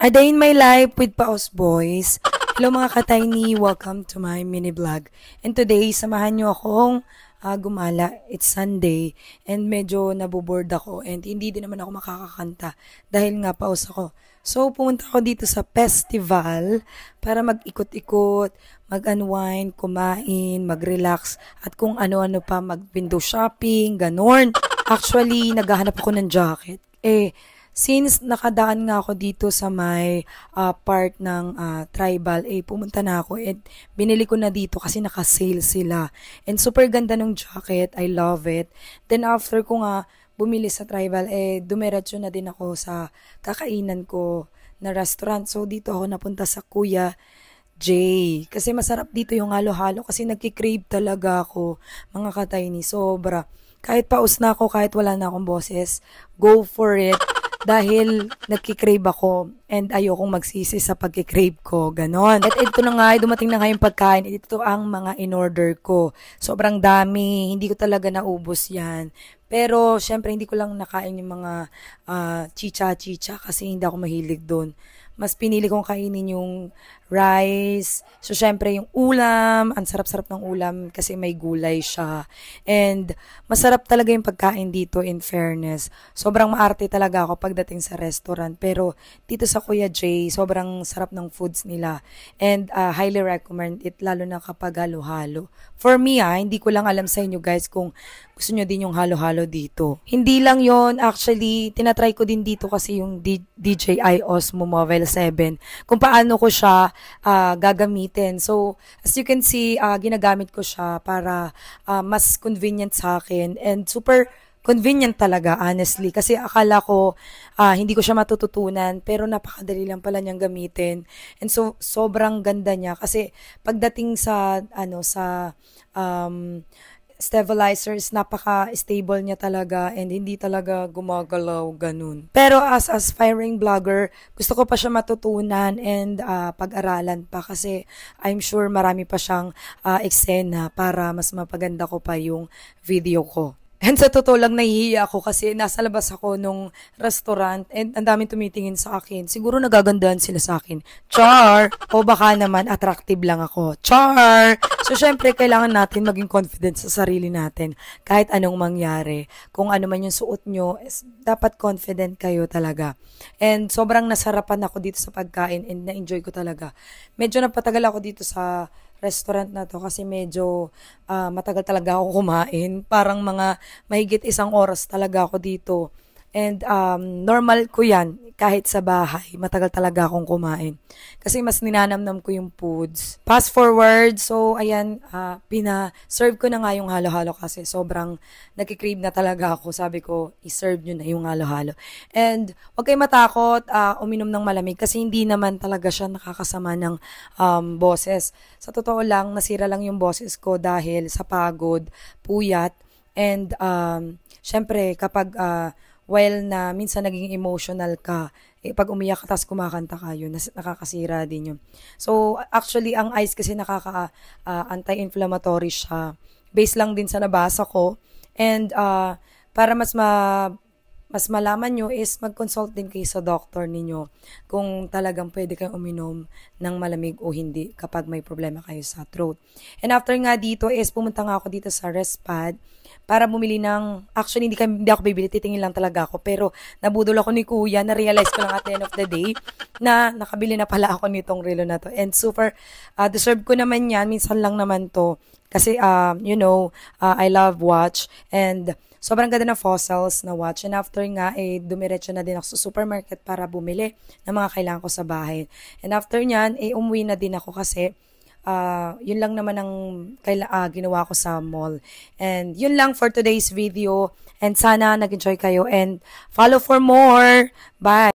A Day in My Life with Paos Boys. Hello mga ka-tiny, welcome to my mini vlog. And today, samahan nyo akong gumala. It's Sunday and medyo naboboard ako and hindi din naman ako makakakanta dahil nga paus ako. So, pumunta ako dito sa festival para mag-ikot-ikot, mag-unwind, kumain, mag-relax, at kung ano-ano pa, mag-window shopping, ganon. Actually, naghahanap ako ng jacket. Since nakadaan nga ako dito sa may part ng tribal, pumunta na ako at binili ko na dito kasi naka-sale sila. And super ganda ng jacket, I love it. Then after ko nga bumili sa tribal, dumiretso na din ako sa kakainan ko na restaurant. So dito ako napunta sa Kuya Jay. Kasi masarap dito yung halo-halo kasi nagkikrave talaga ako, mga ka-tiny, sobra. Kahit paus na ako, kahit wala na akong boses, go for it. Dahil nagkikrave ako and ayokong magsisi sa pagkikrave ko, ganon. At ito na nga, dumating na nga yung pagkain. Ito ang mga in-order ko. Sobrang dami, hindi ko talaga naubos yan. Pero, syempre, hindi ko lang nakain yung mga chicha-chicha kasi hindi ako mahilig doon. Mas pinili kong kainin yung rice. So, syempre, yung ulam. Ang sarap-sarap ng ulam kasi may gulay siya. And, masarap talaga yung pagkain dito, in fairness. Sobrang maarte talaga ako pagdating sa restaurant. Pero, dito sa Kuya Jay, sobrang sarap ng foods nila. And, highly recommend it, lalo na kapag halo-halo. For me, hindi ko lang alam sa inyo guys kung gusto nyo din yung halo-halo dito. Hindi lang yon, actually, tinatry ko din dito kasi yung DJI Osmo Mobile 7. Kung paano ko siya gagamitin. So, as you can see, ginagamit ko siya para mas convenient sa akin. And super convenient talaga, honestly. Kasi akala ko, hindi ko siya matututunan, pero napakadali lang pala niyang gamitin. And so, sobrang ganda niya. Kasi, pagdating sa, stabilizers, napaka-stable niya talaga and hindi talaga gumagalaw, ganun. Pero as aspiring vlogger, gusto ko pa siya matutunan and pag-aralan pa kasi I'm sure marami pa siyang eksena para mas mapaganda ko pa yung video ko. And sa totoo lang, nahihiya ako kasi nasa labas ako nung restaurant and ang daming tumitingin sa akin. Siguro nagagandahan sila sa akin. Char! O baka naman attractive lang ako. Char! So, syempre, kailangan natin maging confident sa sarili natin. Kahit anong mangyari. Kung ano man yung suot nyo, dapat confident kayo talaga. And sobrang nasarapan ako dito sa pagkain and na-enjoy ko talaga. Medyo napatagal ako dito sa restaurant na to kasi medyo matagal talaga ako kumain. Parang mga mahigit 1 oras talaga ako dito. And normal ko yan kahit sa bahay. Matagal talaga akong kumain. Kasi mas ninanamnam ko yung foods. Fast forward. So, ayan, pina-serve ko na nga yung halo-halo kasi sobrang nagkikrave na talaga ako. Sabi ko, i-serve nyo na yung halo-halo. And, huwag kayo matakot uminom ng malamig kasi hindi naman talaga siya nakakasama ng boses. Sa totoo lang, nasira lang yung boses ko dahil sa pagod, puyat, and syempre, kapag while na minsan naging emotional ka, pag umiyak ka tapos kumakanta ka, yun, nakakasira din yun. So, actually, ang ice kasi anti-inflammatory siya. Based lang din sa nabasa ko. And, para mas malaman nyo is mag-consult din kayo sa doctor ninyo kung talagang pwede kayong uminom ng malamig o hindi kapag may problema kayo sa throat. And after nga dito is pumunta nga ako dito sa Respad para bumili ng, actually hindi ako bibili, titingin lang talaga ako, pero nabudol ako ni Kuya, na-realize ko lang at the end of the day na nakabili na pala ako nitong relo na to. And super, deserve ko naman yan, minsan lang naman to, kasi I love watch, and sobrang ganda ng fossils na watch. And after nga, dumiretso na din ako sa supermarket para bumili ng mga kailangan ko sa bahay. And after nyan, umuwi na din ako kasi yun lang naman ang ginawa ko sa mall. And yun lang for today's video. And sana nag-enjoy kayo and follow for more. Bye!